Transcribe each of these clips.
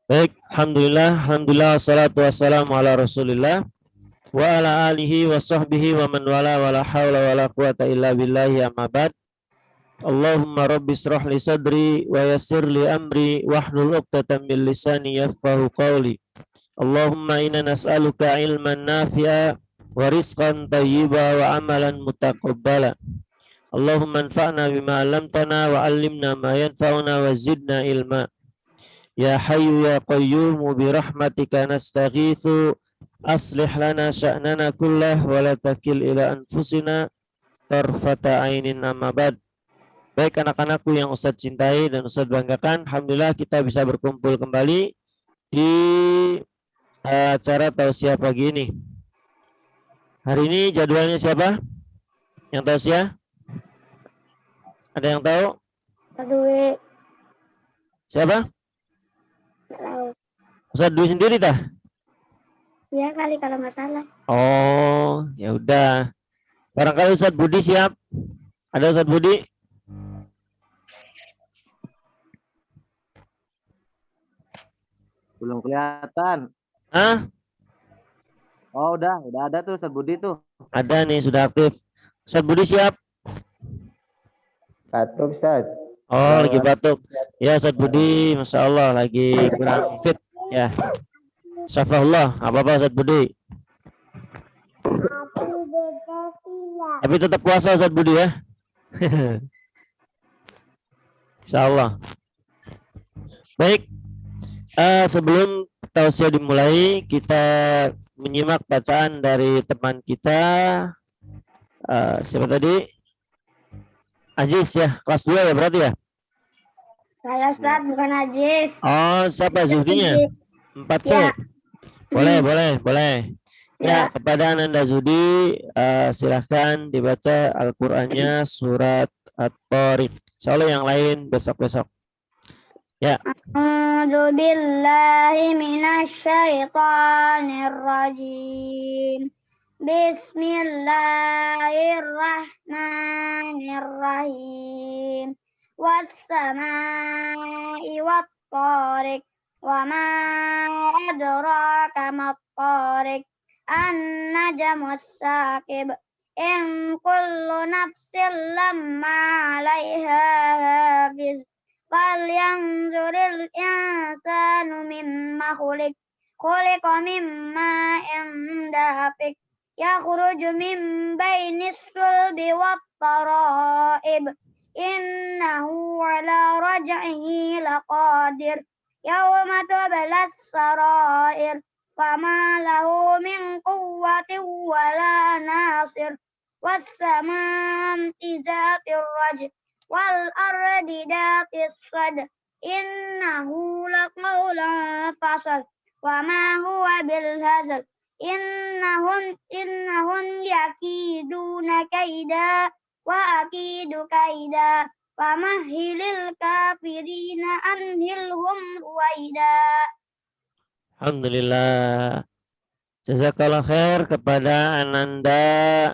Baik, alhamdulillah wassalatu wassalamu ala Rasulillah wa ala alihi wa sahbihi wa man wala wala haula wala quwata illa billahi amma ba'd. Allahumma rabbi israh li sadri wa yassir li amri wahlul 'uqdatam min lisani yafqahu qawli. Allahumma inna nas'aluka ilman nafi'a wa rizqan thayyiba wa amalan mutaqabbala. Allahumma anfa'na bima 'allamtana wa 'allimna ma yanfa'una wa zidna ilma. Ya Hayyu ya Qayyum bi rahmatika nastaghitsu aslih lana sya'nana kullah wa la takil ila anfusina tarfata ainin amma ba'd. Baik anak-anakku yang Ustadz cintai dan Ustadz banggakan, alhamdulillah kita bisa berkumpul kembali di acara tausiah pagi ini. Hari ini jadwalnya siapa? Yang tausiah? Ada yang tahu? Dwi. Siapa? Tahu. Ustadz Dwi sendiri tah? Ya kali kalau nggak salah. Oh, ya udah. Barangkali Ustadz Budi siap? Ada Ustadz Budi? Belum kelihatan. Hah? Oh, udah ada tuh Ustadz Budi tuh. Ada nih, sudah aktif. Ustadz Budi siap? Batuk, Ustaz. Oh, lagi batuk. Ya, Ustadz Budi, Masya Allah, lagi kurang fit. Ya. Syafahullah, apa-apa Ustadz Budi. Tapi tetap puasa Ustadz Budi ya. Insya Allah. Baik. Sebelum tausiah dimulai, kita menyimak bacaan dari teman kita. Siapa tadi? Aziz ya, kelas 2 ya berarti ya? Saya Ustaz, bukan Ajis. Oh, siapa Zuhdinya? 4C. Ya. Boleh. Ya, kepada Ananda Zudi, silahkan dibaca Al-Qur'annya surat At-Tariq. Insyaallah yang lain besok-besok. Ya. A'udzu billahi minasyaitonir rajim. Bismillahirrahmanirrahim. Was-samaa'i wat-tariq. Wa ma adraka mat-tariq. An-najmus saqib. In kullu nafsin lamma 'alaiha hafiz. Falyanzuril insanu mimma khuliqa mimma dafiq. Yakhruju min bainis sulbi wat tara'ib. Innahu ala raj'ihi laqadir. Yawma tublas sarair. Fama lahu min quwwatin wala nasir. Was-samaa'i dzatir raj'i wal ardi dzatis sad. Innahu laqawlun fasal. Wa ma huwa bil hazal. Innahum yakiduna kaida wa akidu kaida. Wa mahilil kafirina anhilhum ruwaida. Alhamdulillah. Jazakallah khair kepada Ananda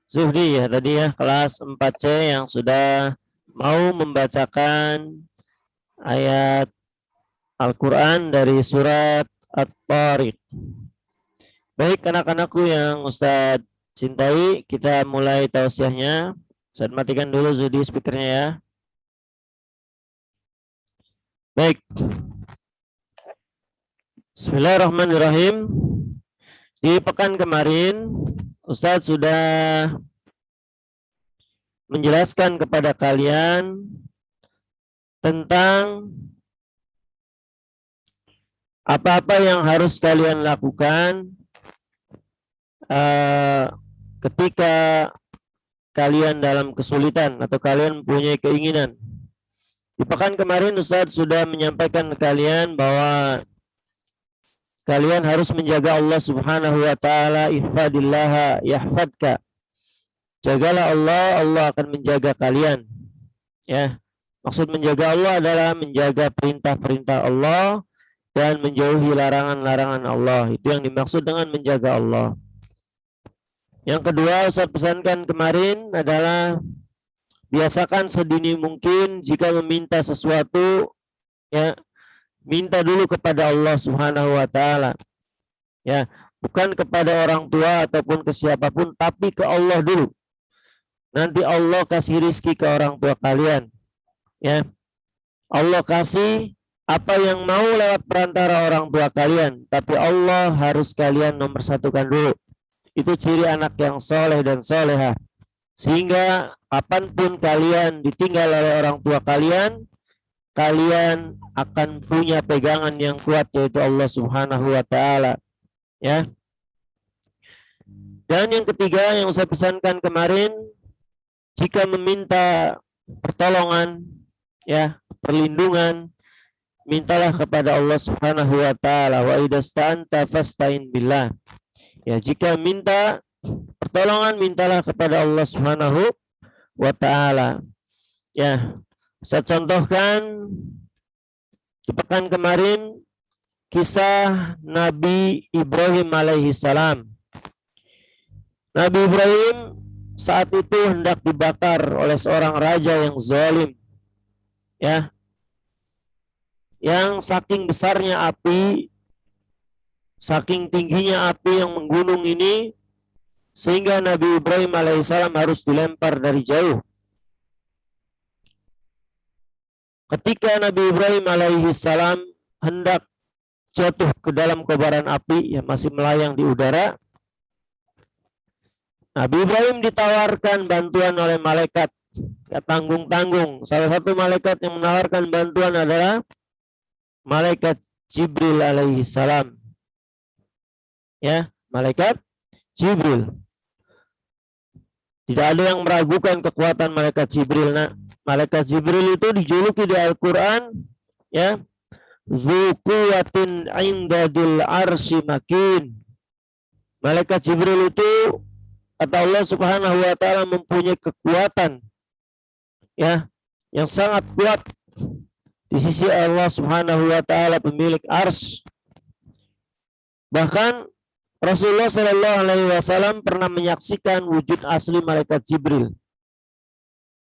Zuhdi ya tadi ya, kelas 4C yang sudah mau membacakan ayat Al-Quran dari surat At-Tariq. Baik anak-anakku yang Ustadz cintai, kita mulai tausiahnya. Ustadz matikan dulu Zuhdi speakernya ya. Baik. Bismillahirrahmanirrahim. Di pekan kemarin Ustadz sudah menjelaskan kepada kalian tentang apa-apa yang harus kalian lakukan ketika kalian dalam kesulitan atau kalian mempunyai keinginan. Di pekan kemarin Ustadz sudah menyampaikan ke kalian bahwa kalian harus menjaga Allah Subhanahu wa taala, ihfadillaha yahfadka. Jagalah Allah, Allah akan menjaga kalian. Ya. Maksud menjaga Allah adalah menjaga perintah-perintah Allah dan menjauhi larangan-larangan Allah. Itu yang dimaksud dengan menjaga Allah. Yang kedua, Ustaz pesankan kemarin adalah biasakan sedini mungkin jika meminta sesuatu ya minta dulu kepada Allah Subhanahu wa taala. Ya, bukan kepada orang tua ataupun ke siapapun, tapi ke Allah dulu. Nanti Allah kasih rizki ke orang tua kalian. Ya. Allah kasih apa yang mau lewat perantara orang tua kalian, tapi Allah harus kalian nomor satukan dulu. Itu ciri anak yang soleh dan solehah. Sehingga kapanpun kalian ditinggal oleh orang tua kalian, kalian akan punya pegangan yang kuat, yaitu Allah Subhanahu wa taala. Ya. Dan yang ketiga yang saya pesankan kemarin, jika meminta pertolongan, ya, perlindungan, mintalah kepada Allah Subhanahu wa taala. Wa idasta'anta fasta'in billah. Ya, jika minta pertolongan, mintalah kepada Allah Subhanahu wa taala. Ya, saya contohkan di pekan kemarin kisah Nabi Ibrahim alaihi salam. Nabi Ibrahim saat itu hendak dibakar oleh seorang raja yang zalim. Ya. Yang saking besarnya api, saking tingginya api yang menggunung ini, sehingga Nabi Ibrahim alaihissalam harus dilempar dari jauh. Ketika Nabi Ibrahim alaihissalam hendak jatuh ke dalam kobaran api yang masih melayang di udara, Nabi Ibrahim ditawarkan bantuan oleh malaikat. Ya, tanggung-tanggung. Salah satu malaikat yang menawarkan bantuan adalah malaikat Jibril alaihi salam. Ya, malaikat Jibril. Tidak ada yang meragukan kekuatan malaikat Jibril. Nah, malaikat Jibril itu dijuluki di Al-Qur'an, ya, Dzu quwwatin 'inda dzil arsy makin. Malaikat Jibril itu, kata Allah Subhanahu wa taala, mempunyai kekuatan, ya, yang sangat kuat di sisi Allah Subhanahu wa taala, pemilik arsy. Bahkan Rasulullah Shallallahu alaihi wasallam pernah menyaksikan wujud asli malaikat Jibril.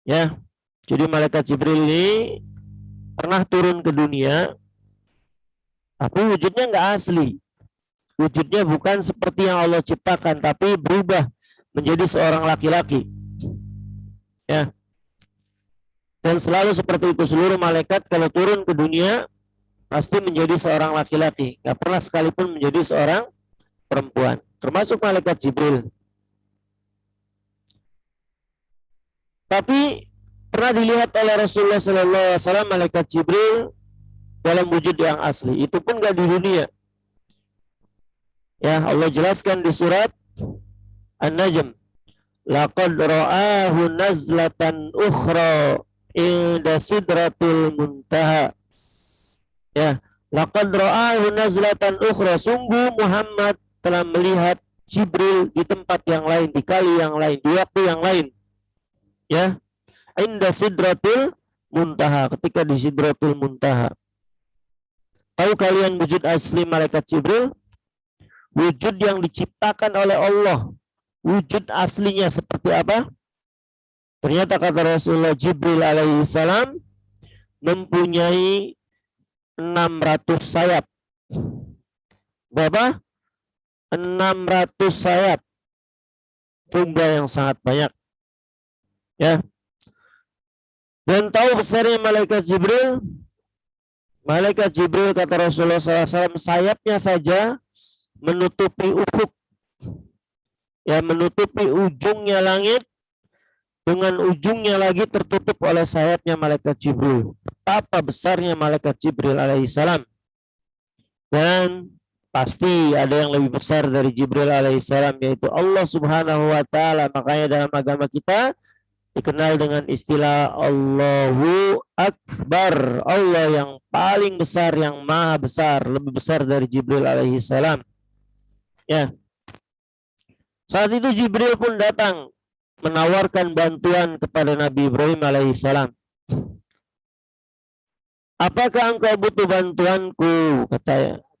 Ya. Jadi malaikat Jibril ini pernah turun ke dunia, tapi wujudnya enggak asli. Wujudnya bukan seperti yang Allah ciptakan, tapi berubah menjadi seorang laki-laki. Ya. Dan selalu seperti itu, seluruh malaikat kalau turun ke dunia pasti menjadi seorang laki-laki, nggak pernah sekalipun menjadi seorang perempuan, termasuk malaikat Jibril. Tapi pernah dilihat oleh Rasulullah SAW malaikat Jibril dalam wujud yang asli, itu pun nggak di dunia. Ya, Allah jelaskan di surat An-Najm, laqad ra'ahu nazlatan ukhra inda sidratil muntaha. Ya, laqad ra'ahu nazlatan ukhra, sungguh Muhammad telah melihat Jibril di tempat yang lain, di kali yang lain, di waktu yang lain. Ya, inda sidratil muntaha, ketika di sidratul muntaha. Tahu kalian wujud asli malaikat Jibril? Wujud yang diciptakan oleh Allah. Wujud aslinya seperti apa? Ternyata kata Rasulullah, Jibril alaihi salam mempunyai 600 sayap. Berapa? 600 sayap. Jumlah yang sangat banyak. Ya. Dan tahu besarnya malaikat Jibril? Malaikat Jibril, kata Rasulullah SAW, sayapnya saja menutupi ufuk. Ya, menutupi ujungnya langit, dengan ujungnya lagi tertutup oleh sayapnya malaikat Jibril. Betapa besarnya malaikat Jibril alaihissalam. Dan pasti ada yang lebih besar dari Jibril alaihissalam, yaitu Allah Subhanahu wa taala. Makanya dalam agama kita dikenal dengan istilah Allahu Akbar. Allah yang paling besar, yang maha besar, lebih besar dari Jibril alaihissalam. Ya. Saat itu Jibril pun datang menawarkan bantuan kepada Nabi Ibrahim alaihissalam. Apakah engkau butuh bantuanku?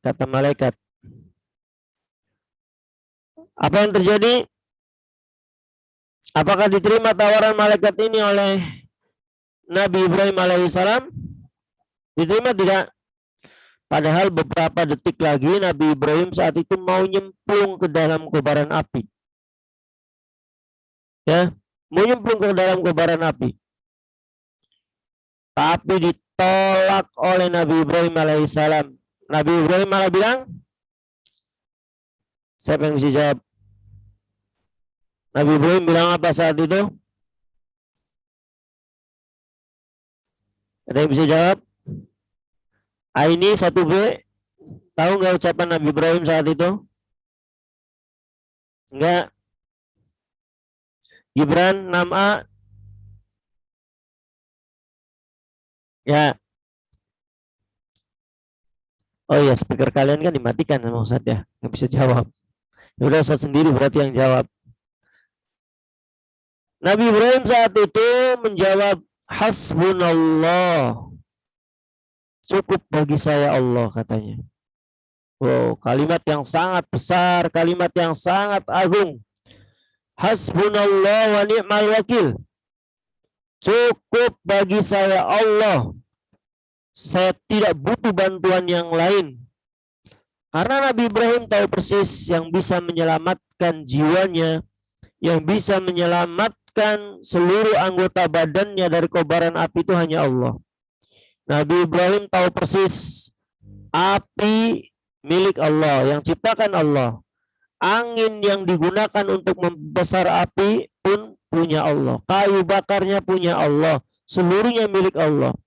Kata malaikat. Apa yang terjadi? Apakah diterima tawaran malaikat ini oleh Nabi Ibrahim alaihissalam? Diterima tidak? Padahal beberapa detik lagi Nabi Ibrahim saat itu mau nyemplung ke dalam kobaran api. Ya, mau nyemplung ke dalam kobaran api. Tapi ditolak oleh Nabi Ibrahim alaihissalam. Nabi Ibrahim malah bilang, siapa yang bisa jawab? Nabi Ibrahim bilang apa saat itu? Ada yang bisa jawab? Ini 1B, tahu nggak ucapan Nabi Ibrahim saat itu? Enggak. Gibran, 6A. Ya. Oh iya, speaker kalian kan dimatikan sama Ustaz ya, nggak bisa jawab. Ya udah, Ustaz sendiri berarti yang jawab. Nabi Ibrahim saat itu menjawab, hasbunallah. Cukup bagi saya Allah, katanya. Wow, kalimat yang sangat besar, kalimat yang sangat agung. Hasbunallah wa ni'mal wakil. Cukup bagi saya Allah. Saya tidak butuh bantuan yang lain. Karena Nabi Ibrahim tahu persis yang bisa menyelamatkan jiwanya, yang bisa menyelamatkan seluruh anggota badannya dari kobaran api itu hanya Allah. Nabi Ibrahim tahu persis api milik Allah, yang ciptakan Allah. Angin yang digunakan untuk membesar api pun punya Allah. Kayu bakarnya punya Allah. Seluruhnya milik Allah.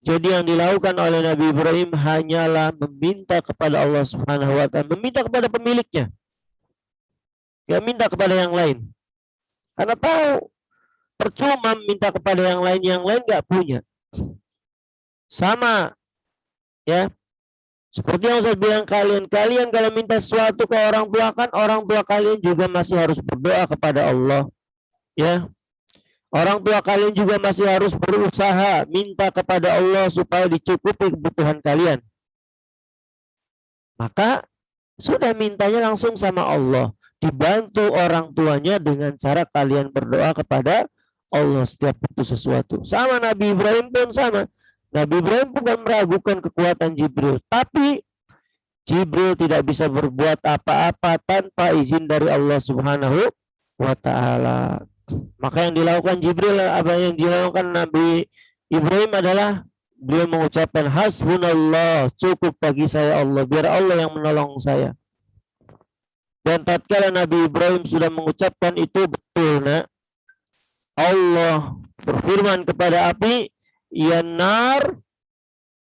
Jadi yang dilakukan oleh Nabi Ibrahim hanyalah meminta kepada Allah Subhanahu wa ta'ala, meminta kepada pemiliknya. Gak minta kepada yang lain. Karena tahu percuma minta kepada yang lain gak punya. Sama ya, seperti yang saya bilang, kalian kalau minta sesuatu ke orang tua, kan orang tua kalian juga masih harus berdoa kepada Allah ya. Orang tua kalian juga masih harus berusaha minta kepada Allah supaya dicukupi kebutuhan kalian. Maka sudah mintanya langsung sama Allah, dibantu orang tuanya dengan cara kalian berdoa kepada Allah setiap butuh sesuatu. Sama Nabi Ibrahim pun sama. Nabi Ibrahim bukan meragukan kekuatan Jibril, tapi Jibril tidak bisa berbuat apa-apa tanpa izin dari Allah Subhanahu wa ta'ala. Maka yang dilakukan Jibril, apa yang dilakukan Nabi Ibrahim adalah beliau mengucapkan hasbunallah, cukup bagi saya Allah, biar Allah yang menolong saya. Dan tatkala Nabi Ibrahim sudah mengucapkan itu, betul nak, Allah berfirman kepada api, ya nar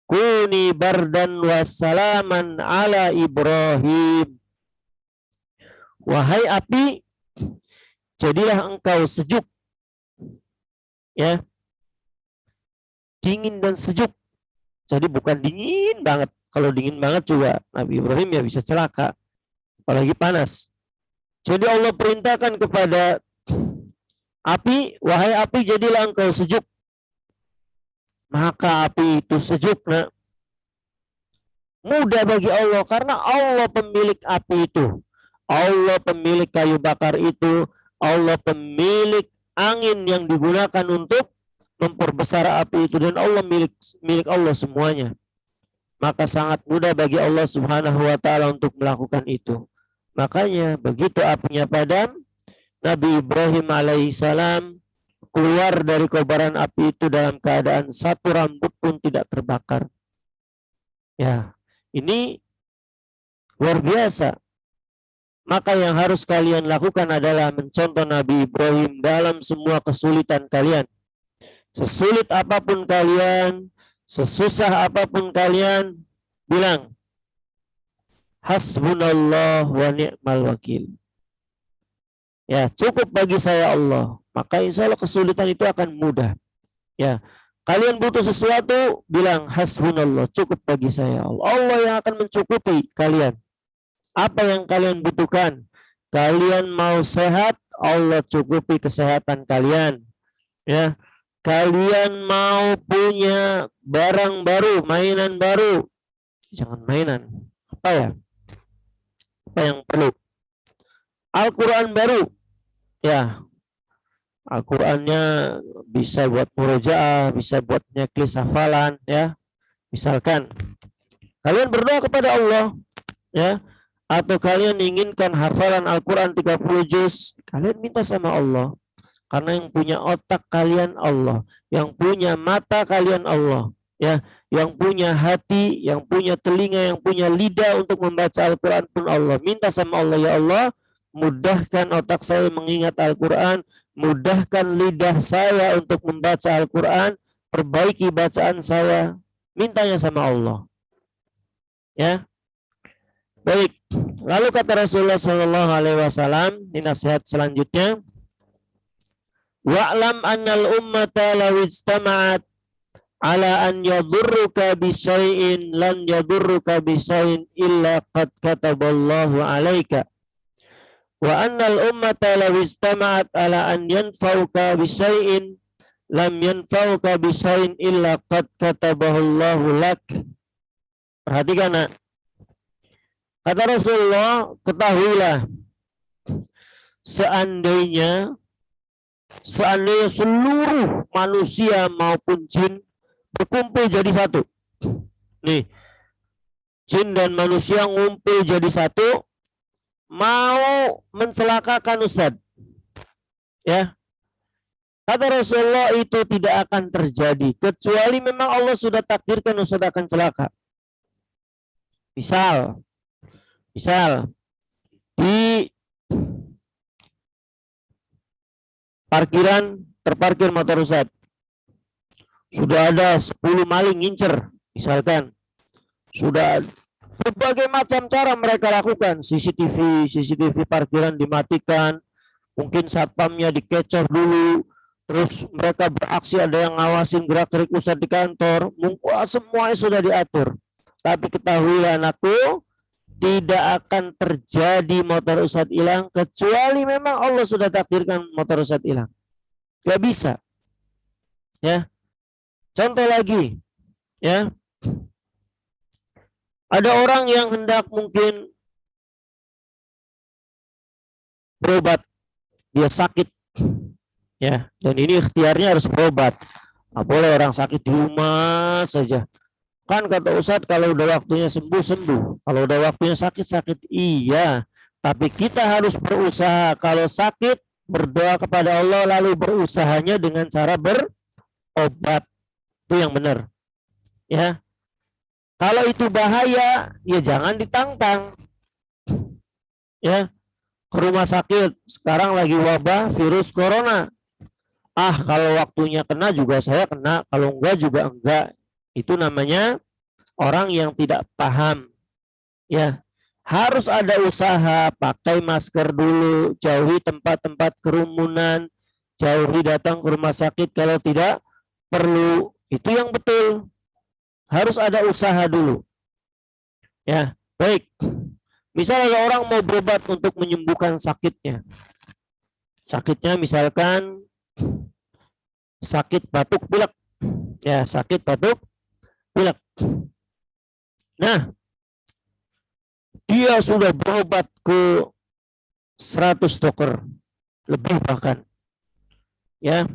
kuni bardan wassalaman ala Ibrahim. Wahai api, jadilah engkau sejuk. Ya. Dingin dan sejuk. Jadi bukan dingin banget. Kalau dingin banget juga Nabi Ibrahim ya bisa celaka. Apalagi panas. Jadi Allah perintahkan kepada api, wahai api, jadilah engkau sejuk. Maka api itu sejuk, nak. Mudah bagi Allah karena Allah pemilik api itu. Allah pemilik kayu bakar itu. Allah pemilik angin yang digunakan untuk memperbesar api itu, dan Allah milik Allah semuanya. Maka sangat mudah bagi Allah Subhanahu wa ta'ala untuk melakukan itu. Makanya begitu apinya padam, Nabi Ibrahim alaihissalam keluar dari kobaran api itu dalam keadaan satu rambut pun tidak terbakar. Ya, ini luar biasa. Maka yang harus kalian lakukan adalah mencontoh Nabi Ibrahim dalam semua kesulitan kalian. Sesulit apapun kalian, sesusah apapun kalian, bilang hasbunallah wa ni'mal wakil. Ya, cukup bagi saya Allah. Maka insya Allah kesulitan itu akan mudah. Ya, kalian butuh sesuatu, bilang hasbunallah, cukup bagi saya Allah. Allah yang akan mencukupi kalian. Apa yang kalian butuhkan? Kalian mau sehat, Allah cukupi kesehatan kalian. Ya, kalian mau punya barang baru, mainan baru, jangan mainan. Apa ya? Apa yang perlu? Al-Quran baru. Ya, Al-Qurannya bisa buat murojaah, bisa buat nyeklis hafalan, ya. Misalkan Kalian berdoa kepada Allah, ya, atau kalian inginkan hafalan Al-Quran 30 juz, kalian minta sama Allah. Karena yang punya otak kalian Allah, yang punya mata kalian Allah, ya, yang punya hati, yang punya telinga, yang punya lidah untuk membaca Al-Quran pun Allah. Minta sama Allah, ya Allah, mudahkan otak saya mengingat Al-Quran, mudahkan lidah saya untuk membaca Al-Quran, perbaiki bacaan saya. Mintanya sama Allah. Ya, baik. Lalu kata Rasulullah Shallallahu Alaihi Wasallam di nasihat selanjutnya, wa'lam annal ummata law ijtama'at ala an yadurruka bisyai'in lan yadurruka bisyai'in illa qad kataballahu alaika wa annal ummata law ijtama'at ala an yanfa'uka bisyai'in lam yanfa'uka bisyai'in illa qad kataballahu lak. Perhatikan, nak. Kata Rasulullah, ketahuilah, seandainya seluruh manusia maupun jin berkumpul jadi satu. Nih, jin dan manusia ngumpul jadi satu, mau mencelakakan Ustadz. Ya. Kata Rasulullah, itu tidak akan terjadi kecuali memang Allah sudah takdirkan Ustadz akan celaka. Misal di parkiran terparkir motor Ustadz, sudah ada 10 maling ngincer, misalkan, sudah berbagai macam cara mereka lakukan, CCTV parkiran dimatikan, mungkin satpamnya dikecoh dulu, terus mereka beraksi, ada yang ngawasin gerak-gerik Ustadz di kantor, mungkin semuanya sudah diatur. Tapi ketahuilah anakku, tidak akan terjadi motor Ustadz hilang kecuali memang Allah sudah takdirkan motor Ustadz hilang. Gak bisa. Ya. Contoh lagi, ya. Ada orang yang hendak mungkin berobat, dia sakit, ya, dan ini ikhtiarnya harus berobat. Nggak boleh orang sakit di rumah saja. Kan kata Ustadz, kalau udah waktunya sembuh. Kalau udah waktunya sakit. Iya. Tapi kita harus berusaha. Kalau sakit, berdoa kepada Allah, lalu berusahanya dengan cara berobat. Itu yang benar. Ya. Kalau itu bahaya, ya jangan ditantang. Ya. Ke rumah sakit. Sekarang lagi wabah virus corona. Kalau waktunya kena juga saya kena. Kalau enggak juga enggak. Itu namanya orang yang tidak paham. Ya, harus ada usaha, pakai masker dulu, jauhi tempat-tempat kerumunan, jauhi datang ke rumah sakit kalau tidak perlu. Itu yang betul. Harus ada usaha dulu. Ya, baik. Misalnya orang mau berobat untuk menyembuhkan sakitnya. Sakitnya misalkan sakit batuk pilek. Ya, sakit batuk pilek. Nah, dia sudah berobat ke 100 dokter, lebih bahkan. Ya.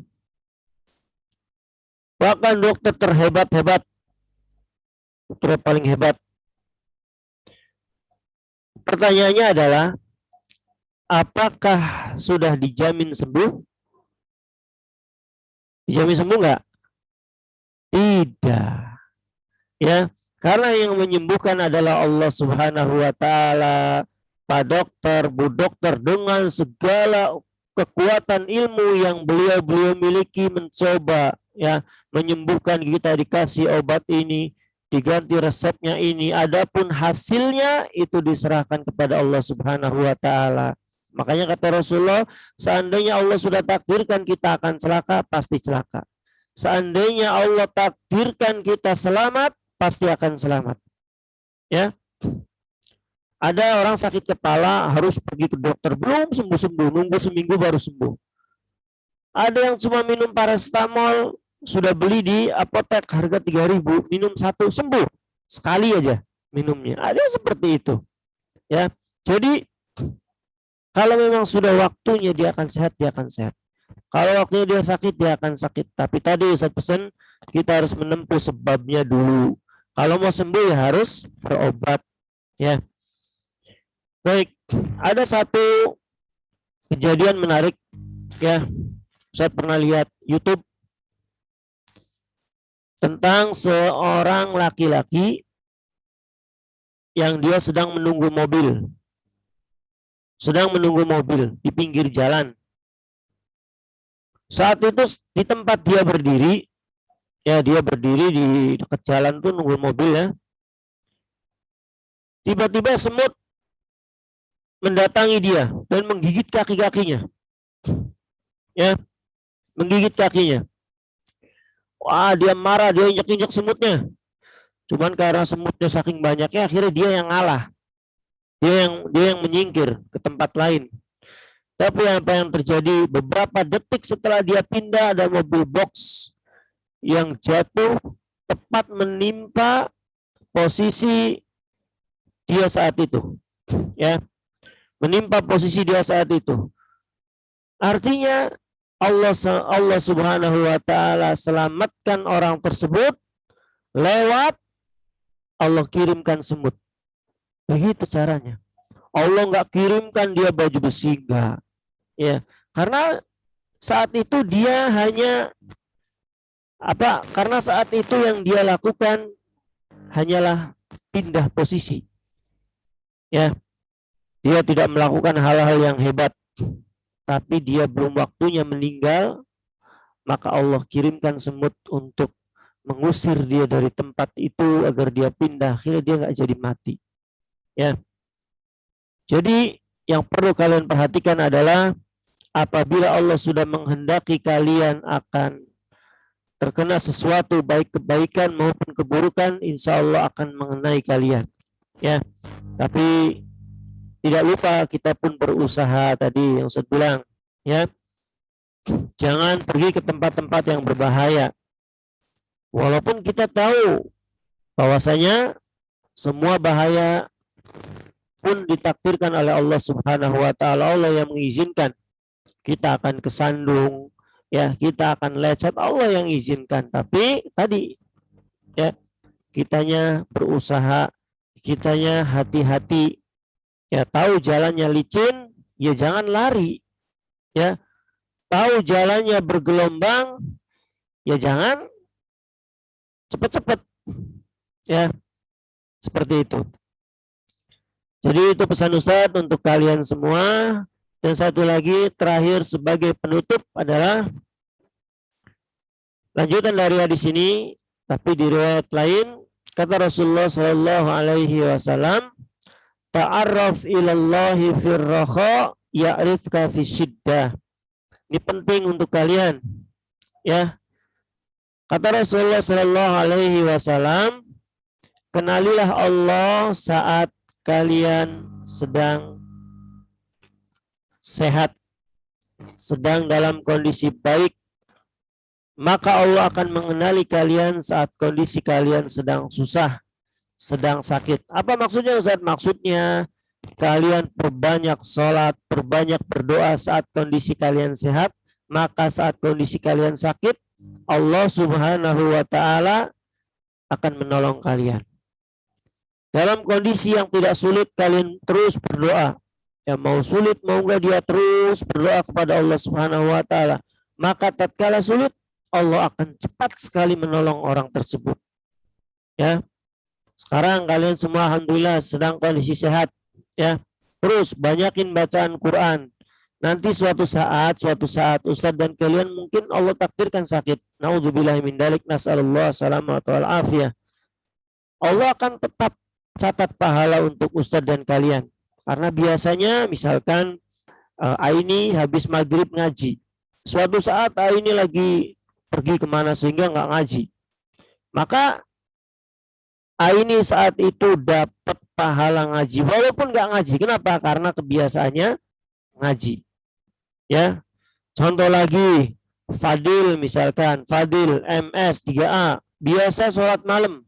Bahkan dokter terhebat-hebat, dokter paling hebat. Pertanyaannya adalah, apakah sudah dijamin sembuh? Dijamin sembuh enggak? Tidak. Ya, karena yang menyembuhkan adalah Allah Subhanahu wa taala. Pak dokter, Bu dokter dengan segala kekuatan ilmu yang beliau miliki mencoba, ya, menyembuhkan kita, dikasih obat ini, diganti resepnya ini, adapun hasilnya itu diserahkan kepada Allah Subhanahu wa taala. Makanya kata Rasulullah, seandainya Allah sudah takdirkan kita akan celaka, pasti celaka. Seandainya Allah takdirkan kita selamat, pasti akan selamat. Ya. Ada orang sakit kepala harus pergi ke dokter, belum sembuh-sembuh, nunggu seminggu baru sembuh. Ada yang cuma minum paracetamol, sudah beli di apotek harga 3.000, minum satu sembuh. Sekali aja minumnya. Ada yang seperti itu. Ya. Jadi kalau memang sudah waktunya dia akan sehat, dia akan sehat. Kalau waktunya dia sakit, dia akan sakit. Tapi tadi saya pesan, kita harus menempuh sebabnya dulu. Kalau mau sembuh ya harus berobat. Ya. Baik, ada satu kejadian menarik ya. Saya pernah lihat YouTube tentang seorang laki-laki yang dia sedang menunggu mobil. Sedang menunggu mobil di pinggir jalan. Saat itu di tempat dia berdiri, ya dia berdiri di dekat jalan tuh nunggu mobil ya. Tiba-tiba semut mendatangi dia dan menggigit kaki-kakinya. Ya, menggigit kakinya. Wah, dia marah, dia injak-injak semutnya. Cuman karena semutnya saking banyaknya, akhirnya dia yang ngalah. Dia yang menyingkir ke tempat lain. Tapi apa yang terjadi beberapa detik setelah dia pindah, ada mobil box yang jatuh tepat menimpa posisi dia saat itu. Ya, menimpa posisi dia saat itu. Artinya Allah Subhanahu wa taala selamatkan orang tersebut lewat Allah kirimkan semut. Begitu caranya. Allah nggak kirimkan dia baju besi, enggak. Ya, karena saat itu dia hanya karena saat itu yang dia lakukan hanyalah pindah posisi. Ya. Dia tidak melakukan hal-hal yang hebat, tapi dia belum waktunya meninggal, maka Allah kirimkan semut untuk mengusir dia dari tempat itu agar dia pindah, akhirnya dia nggak jadi mati. Ya. Jadi yang perlu kalian perhatikan adalah apabila Allah sudah menghendaki kalian akan terkena sesuatu baik kebaikan maupun keburukan, insya Allah akan mengenai kalian. Ya. Tapi tidak lupa kita pun berusaha tadi yang saya bilang, ya. Jangan pergi ke tempat-tempat yang berbahaya. Walaupun kita tahu bahwasanya semua bahaya pun ditakdirkan oleh Allah Subhanahu wa taala, Allah yang mengizinkan. Kita akan kesandung, ya, kita akan lecet, Allah yang izinkan. Tapi tadi ya, kitanya berusaha, kitanya hati-hati. Ya, tahu jalannya licin, ya jangan lari. Ya. Tahu jalannya bergelombang, ya jangan cepat-cepat. Ya. Seperti itu. Jadi itu pesan Ustadz untuk kalian semua. Dan satu lagi terakhir sebagai penutup adalah lanjutan dari hadis ini, tapi di riwayat lain kata Rasulullah Shallallahu Alaihi Wasallam, ta'arraf ilallahi firraha ya'rifka fi syiddah. Ini penting untuk kalian, ya. Kata Rasulullah Shallallahu Alaihi Wasallam, kenalilah Allah saat kalian sedang sehat, sedang dalam kondisi baik, maka Allah akan mengenali kalian saat kondisi kalian sedang susah, sedang sakit. Apa maksudnya Ustaz? Maksudnya kalian perbanyak sholat, perbanyak berdoa saat kondisi kalian sehat, maka saat kondisi kalian sakit, Allah Subhanahu wa taala akan menolong kalian. Dalam kondisi yang tidak sulit, kalian terus berdoa. Ya, mau sulit mau enggak, dia terus berdoa kepada Allah Subhanahu wa taala. Maka tatkala sulit, Allah akan cepat sekali menolong orang tersebut. Ya. Sekarang kalian semua alhamdulillah sedang kondisi sehat, ya. Terus banyakin bacaan Quran. Nanti suatu saat Ustadz dan kalian mungkin Allah takdirkan sakit. Nauzubillahi min dzalik, nasallallahu salamata wal afiyah. Allah akan tetap catat pahala untuk Ustadz dan kalian. Karena biasanya misalkan Aini habis maghrib ngaji. Suatu saat Aini lagi pergi kemana sehingga nggak ngaji. Maka Aini saat itu dapat pahala ngaji. Walaupun nggak ngaji. Kenapa? Karena kebiasaannya ngaji. Ya. Contoh lagi. Fadil misalkan. Fadil MS 3A. Biasa sholat malam.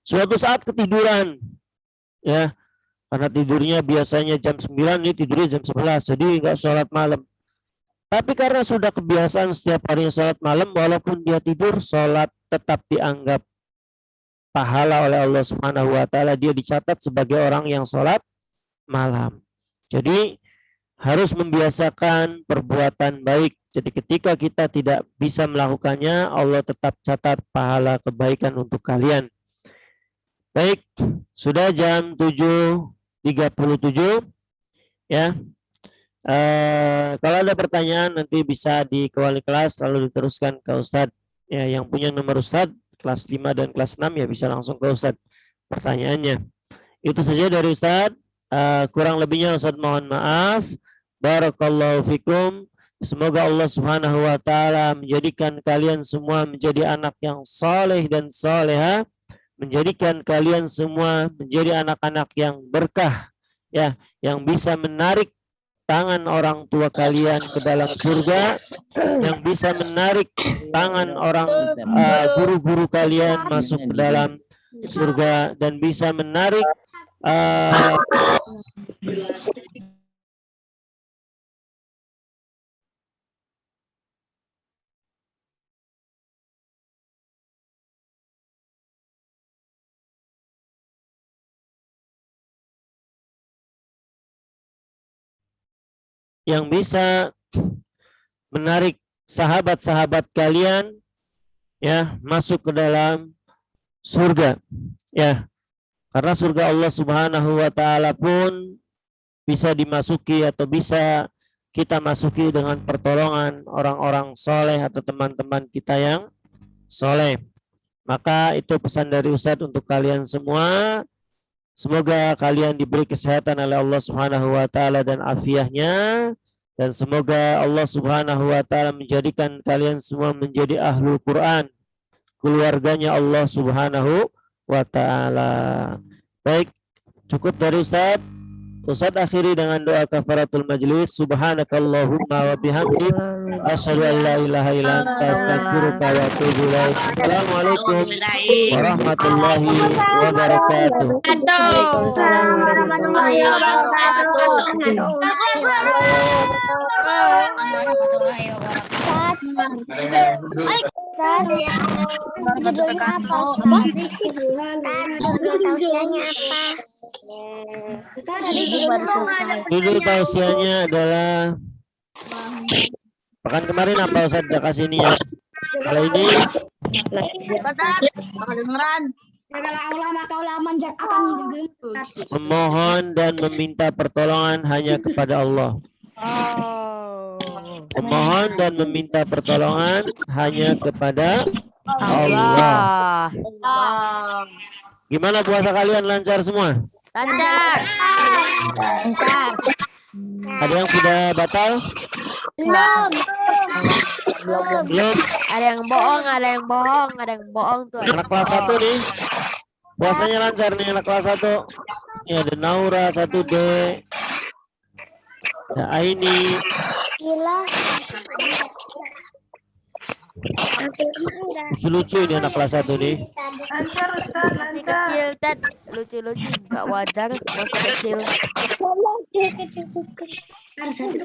Suatu saat ketiduran, ya, karena tidurnya biasanya jam 9, ini tidurnya jam 11, jadi nggak sholat malam. Tapi karena sudah kebiasaan setiap hari sholat malam, walaupun dia tidur, sholat tetap dianggap pahala oleh Allah Subhanahu wa taala, dia dicatat sebagai orang yang sholat malam. Jadi harus membiasakan perbuatan baik. Jadi ketika kita tidak bisa melakukannya, Allah tetap catat pahala kebaikan untuk kalian. Baik, sudah jam 7.37 ya. Kalau ada pertanyaan nanti bisa di wali kelas lalu diteruskan ke Ustadz. Ya, yang punya nomor Ustadz kelas 5 dan kelas 6 ya bisa langsung ke Ustadz pertanyaannya. Itu saja dari Ustadz. Kurang lebihnya Ustadz mohon maaf. Barakallahu fikum. Semoga Allah Subhanahu wa taala menjadikan kalian semua menjadi anak yang saleh dan saleha, menjadikan kalian semua menjadi anak-anak yang berkah ya, yang bisa menarik tangan orang tua kalian ke dalam surga, yang bisa menarik tangan orang guru-guru kalian masuk ke dalam surga, dan bisa menarik yang bisa menarik sahabat-sahabat kalian ya masuk ke dalam surga ya, karena surga Allah Subhanahu wa taala pun bisa dimasuki atau bisa kita masuki dengan pertolongan orang-orang soleh atau teman-teman kita yang soleh. Maka itu pesan dari Ustadz untuk kalian semua. Semoga kalian diberi kesehatan oleh Allah Subhanahu wa taala dan afiahnya, dan semoga Allah Subhanahu wa taala menjadikan kalian semua menjadi ahlul Quran, keluarganya Allah Subhanahu wa taala. Baik, cukup dari Ustaz. Ustaz akhiri dengan doa kafaratul majlis. Subhanakallahumma wa bihamdik asyhadu an la ilaha illa anta astaghfiruka wa atubu ilaik. Assalamualaikum warahmatullahi wabarakatuh. Waalaikumsalam warahmatullahi wabarakatuh. Judulnya apa? Tausiahnya apa? Judul tausiahnya adalah pekan kemarin apa Ustaz udah kasih ini ya. Kalau ini memohon dan meminta pertolongan hanya kepada Allah. Memohon dan meminta pertolongan hanya kepada Allah. Gimana puasa kalian, lancar semua? Lancar. Ada yang sudah batal? Belum. Ada yang bohong, ada yang bohong tuh. Anak kelas 1 nih. Puasanya lancar nih anak kelas 1. Ya, ada Naura 1D. Ada Aini. Lucu-lucu ini anak kelas 1 nih. Masih kecil, Ted. Lucu-lucu, gak wajar masih kecil. Harus satu.